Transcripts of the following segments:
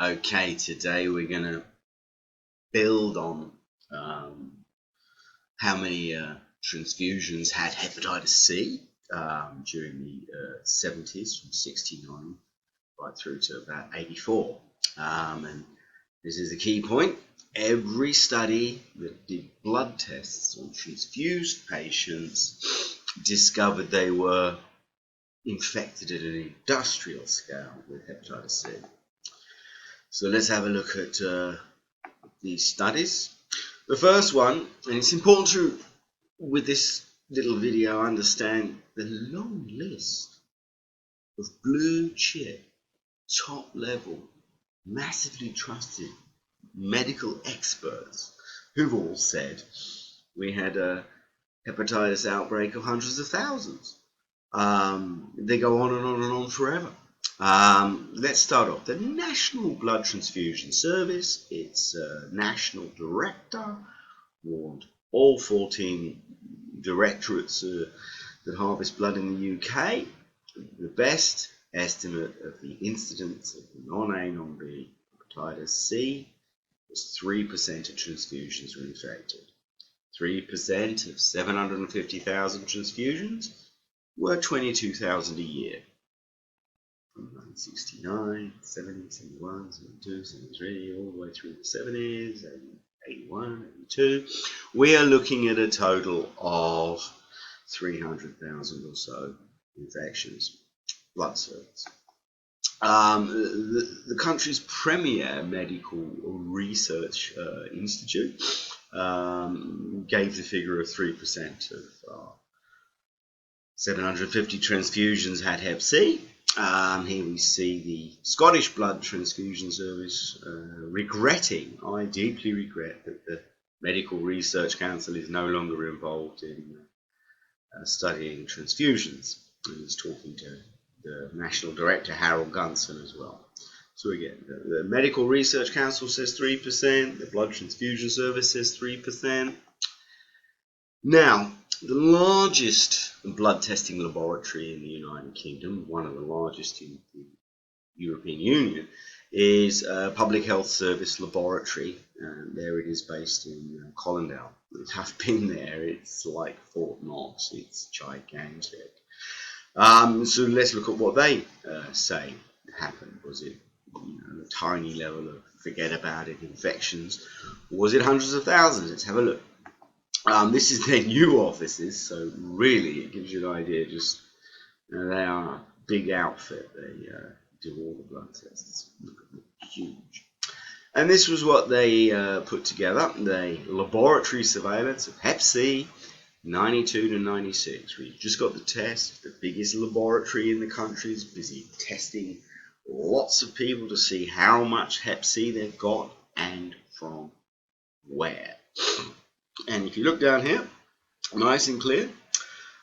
Okay, today we're going to build on how many transfusions had hepatitis C during the 70s, from 69 right through to about 84. And this is the key point. Every study that did blood tests on transfused patients discovered they were infected at an industrial scale with hepatitis C. So let's have a look at these studies. The first one, and it's important to, with this little video, understand the long list of blue chip, top level, massively trusted medical experts who've all said we had a hepatitis outbreak of hundreds of thousands. They go on and on and on forever. Let's start off. The National Blood Transfusion Service, its national director, warned all 14 directorates that harvest blood in the UK, the best estimate of the incidence of non-A, non-B hepatitis C was 3% of transfusions were infected. 3% of 750,000 transfusions were 22,000 a year. From 1969, 70, 71, 72, 73, all the way through the 70s, 81, 82. We are looking at a total of 300,000 or so infections, blood cells. The country's premier medical research institute gave the figure of 3% of 750 transfusions had Hep C. Here we see the Scottish Blood Transfusion Service regretting, I deeply regret, that the Medical Research Council is no longer involved in studying transfusions. And he's talking to the National Director, Harold Gunson, as well. So again, the Medical Research Council says 3%, the Blood Transfusion Service says 3%. Now, the largest blood testing laboratory in the United Kingdom, one of the largest in the European Union, is a Public Health Service laboratory. There it is, based in Colindale. I've been there. It's like Fort Knox. It's gigantic. So let's look at what they say happened. Was it a tiny level of forget about it infections, or was it hundreds of thousands? Let's have a look. This is their new offices, so really it gives you an idea. Just they are a big outfit. They do all the blood tests. Look at them, huge. And this was what they put together: the laboratory surveillance of Hep C, 92 to 96. We've just got the test. The biggest laboratory in the country is busy testing lots of people to see how much Hep C they've got and from where. And if you look down here, nice and clear,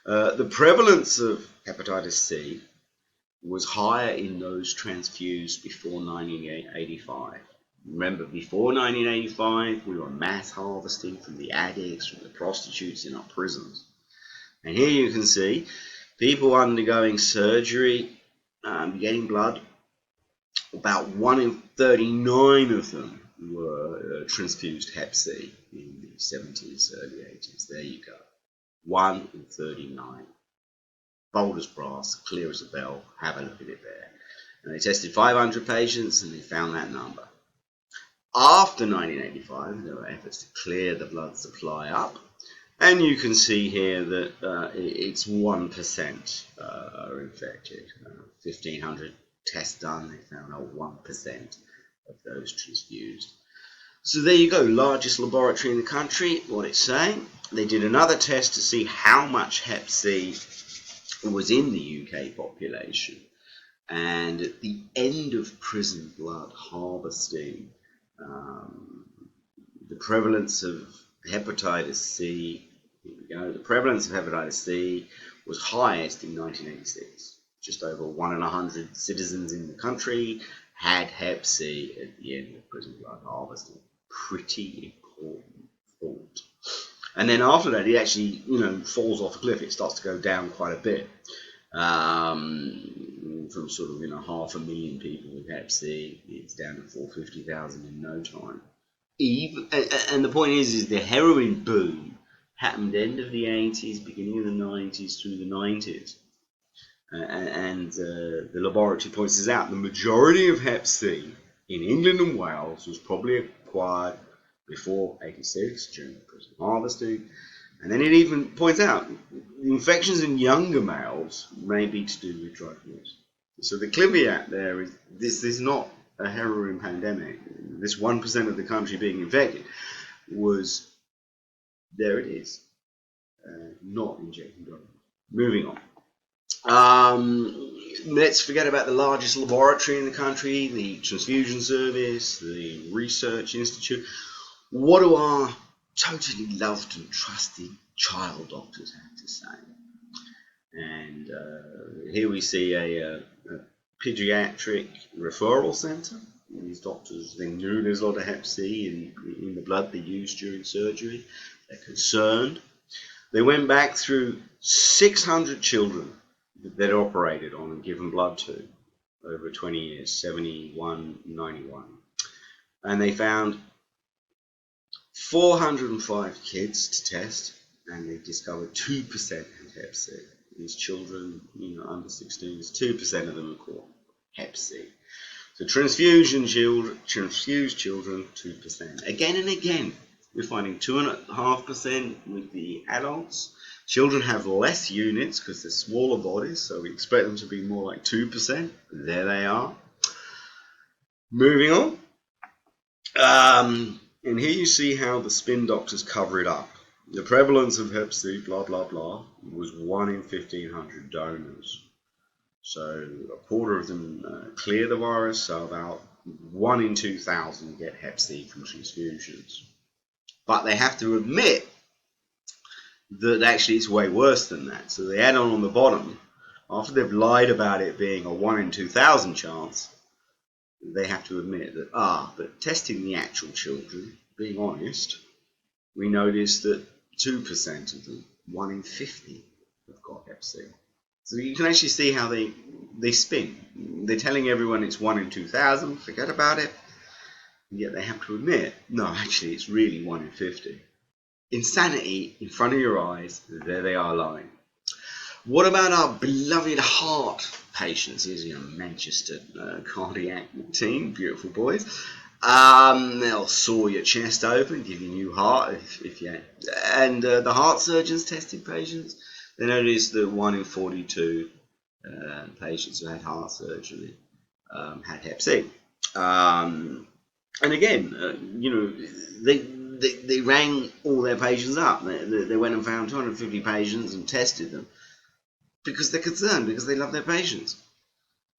the prevalence of hepatitis C was higher in those transfused before 1985. Remember, before 1985, we were mass harvesting from the addicts, from the prostitutes in our prisons. And here you can see people undergoing surgery, getting blood. About 1 in 39 of them were transfused Hep C in the 70s, early 80s. There you go. 1 in 39. Bold as brass, clear as a bell. Have a look at it there. And they tested 500 patients and they found that number. After 1985, there were efforts to clear the blood supply up. And you can see here that it's 1% are infected. 1,500 tests done, they found out 1% of those transfused. So there you go, largest laboratory in the country. What it's saying, they did another test to see how much Hep C was in the UK population. And at the end of prison blood harvesting, the prevalence of hepatitis C, here we go, the prevalence of hepatitis C was highest in 1986. Just over 1 in 100 citizens in the country had Hep C at the end of prison blood harvesting. Pretty important thought. And then after that, it actually, falls off a cliff. It starts to go down quite a bit. From sort of 500,000 people with Hep C, it's down to 450,000 in no time. And the point is the heroin boom happened end of the 80s, beginning of the 90s through the 90s. And the laboratory points this out. The majority of Hep C in England and Wales was probably acquired before 86 during the prison harvesting. And then it even points out the infections in younger males may be to do with drug use. So the caveat there is this is not a heroin pandemic. This 1% of the country being infected was, there it is, not injecting drugs. Moving on. Let's forget about the largest laboratory in the country, the Transfusion Service, the Research Institute. What do our totally loved and trusted child doctors have to say? And here we see a pediatric referral centre. These doctors, they knew there's a lot of Hep C in the blood they used during surgery. They're concerned. They went back through 600 children that they'd operated on and given blood to over 20 years, 71, 91. And they found 405 kids to test, and they discovered 2% had Hep C. These children, under 16, 2% of them are caught Hep C. So transfused children, 2%. Again and again, we're finding 2.5% with the adults. Children have less units because they're smaller bodies, so we expect them to be more like 2%. There they are. Moving on. And here you see how the spin doctors cover it up. The prevalence of Hep C, blah, blah, blah, was 1 in 1,500 donors. So a quarter of them clear the virus, so about 1 in 2,000 get Hep C from transfusions. But they have to admit that actually it's way worse than that. So they add on the bottom, after they've lied about it being a 1 in 2,000 chance, they have to admit that, but testing the actual children, being honest, we noticed that 2% of them, 1 in 50, have got Hep C. So you can actually see how they spin. They're telling everyone it's 1 in 2,000, forget about it, and yet they have to admit, no, actually it's really 1 in 50. Insanity in front of your eyes, there they are lying. What about our beloved heart patients? Here's your Manchester cardiac team, beautiful boys. They'll saw your chest open, give you a new heart if you. And the heart surgeons tested patients. They noticed that 1 in 42 patients who had heart surgery had Hep C. And again, they rang all their patients up. They went and found 250 patients and tested them because they're concerned, because they love their patients.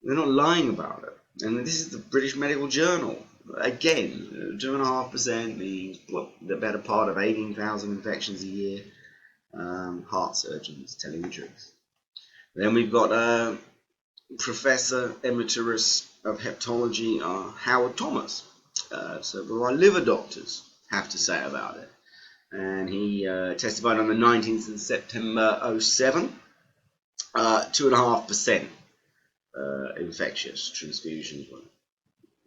They're not lying about it. And this is the British Medical Journal. Again, 2.5% means the better part of 18,000 infections a year. Heart surgeons telling the truth. Then we've got Professor Emeritus of Hepatology, Howard Thomas. So what our liver doctors have to say about it. And he testified on the 19th of September 07. 2.5% infectious transfusions were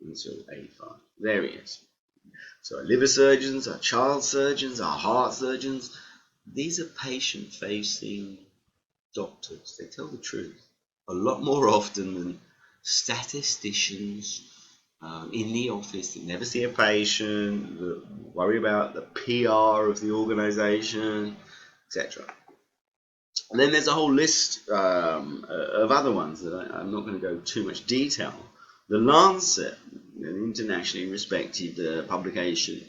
until 85. There he is. So our liver surgeons, our child surgeons, our heart surgeons, these are patient-facing doctors. They tell the truth a lot more often than statisticians in the office that never see a patient, that worry about the PR of the organization, etc. And then there's a whole list of other ones that I'm not going to go too much detail. The Lancet, an internationally respected publication,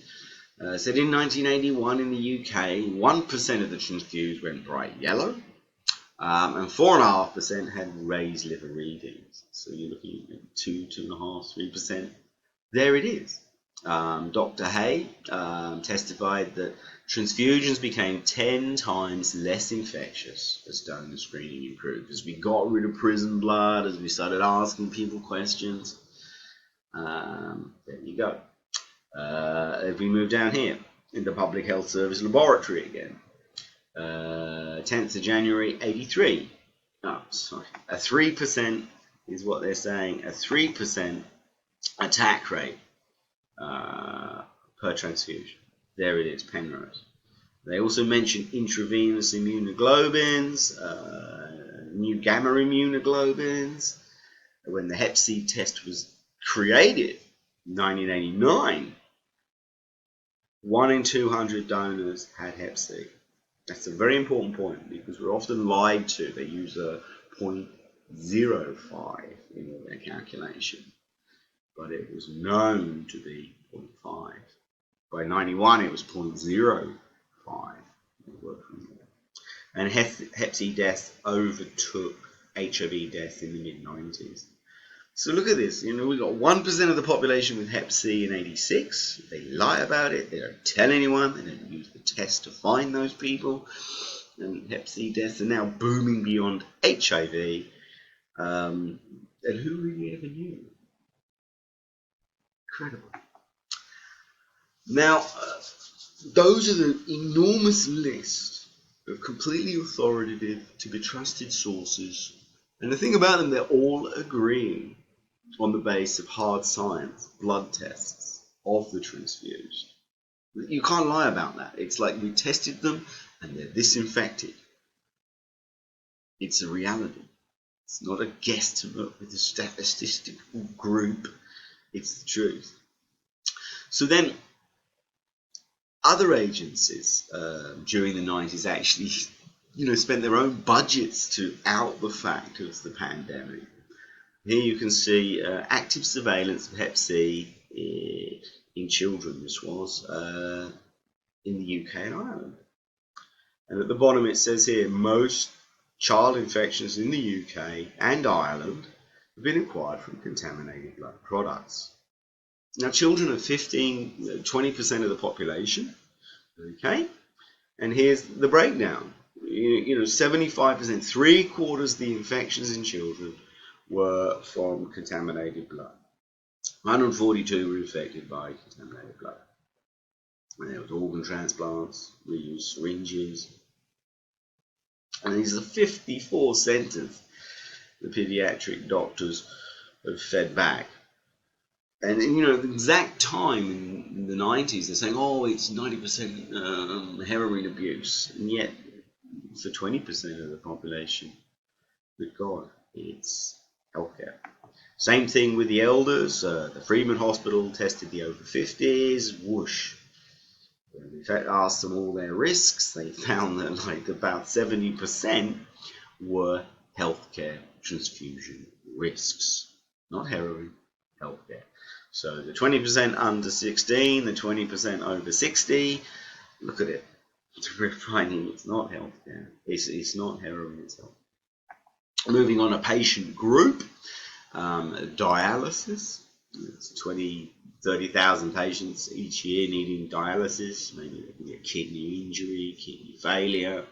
said in 1981 in the UK, 1% of the transfused went bright yellow, and 4.5% had raised liver readings. So you're looking at 2.5%, 3%. There it is. Dr. Hay testified that transfusions became 10 times less infectious as donor screening improved, as we got rid of prison blood, as we started asking people questions. There you go. If we move down here, in the Public Health Service Laboratory again, 10th of January 83, Oh, sorry. A 3% is what they're saying. A 3% attack rate per transfusion. There it is, Penrose. They also mention intravenous immunoglobulins, new gamma immunoglobulins. When the Hep C test was created in 1989, 1 in 200 donors had Hep C. That's a very important point because we're often lied to. They use a 0.05 in their calculation, but it was known to be 0.5. By 91, it was 0.05. And Hep C death overtook HIV death in the mid-90s. So look at this. We've got 1% of the population with Hep C in 86. They lie about it. They don't tell anyone. They don't use the test to find those people. And Hep C deaths are now booming beyond HIV. And who really ever knew? Incredible. Now, those are the enormous list of completely authoritative, to be trusted sources. And the thing about them, they're all agreeing on the base of hard science, blood tests of the transfused. You can't lie about that. It's like we tested them and they're disinfected. It's a reality. It's not a guesstimate with a statistical group. It's the truth. So then, other agencies during the 90s actually, spent their own budgets to out the fact of the pandemic. Here you can see active surveillance of Hep C in children. This was in the UK and Ireland. And at the bottom it says here, most child infections in the UK and Ireland have been acquired from contaminated blood products. Now, children are 20% of the population, okay? And here's the breakdown. 75%, 3/4 of the infections in children were from contaminated blood. 142 were infected by contaminated blood. And there was organ transplants, reused syringes. And these are 54 centres the paediatric doctors have fed back. And the exact time in the 90s, they're saying, oh, it's 90% heroin abuse. And yet, for 20% of the population, good God, it's healthcare. Same thing with the elders. The Freeman Hospital tested the over 50s. Whoosh. In fact, asked them all their risks. They found that about 70% were healthcare transfusion risks. Not heroin, healthcare. So the 20% under 16, the 20% over 60, look at it. We're finding it's not healthcare. It's not heroin itself. Moving on, a patient group, dialysis. It's 30,000 patients each year needing dialysis. Maybe there can be a kidney injury, kidney failure.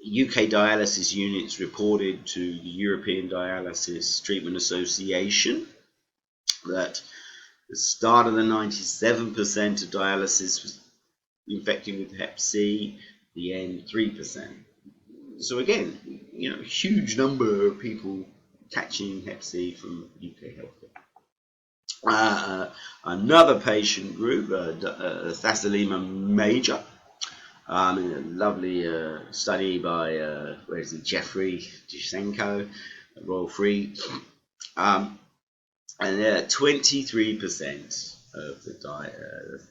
UK dialysis units reported to the European Dialysis Treatment Association that at the start of the 97% of dialysis was infecting with Hep C, the end 3%. So again, huge number of people catching Hep C from UK healthcare. Another patient group, thalassemia major. A lovely study by Jeffrey Dusenko at Royal Free. And 23% of the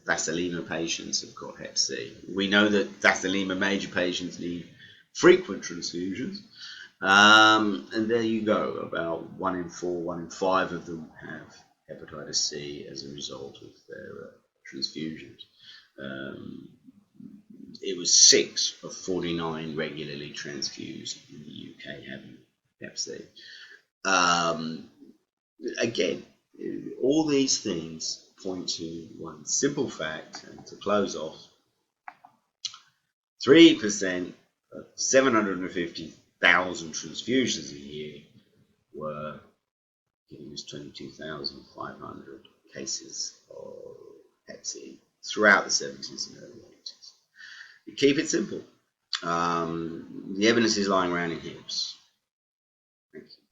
thalassemia patients have got Hep C. We know that thalassemia major patients need frequent transfusions. And there you go, about 1 in 4, 1 in 5 of them have hepatitis C as a result of their transfusions. It was 6 of 49 regularly transfused in the UK having Hep C. Again, all these things point to one simple fact, and to close off, 3% of 750,000 transfusions a year were giving us 22,500 cases of Hep C throughout the 70s and early 80s. You keep it simple. The evidence is lying around in heaps. Thank you.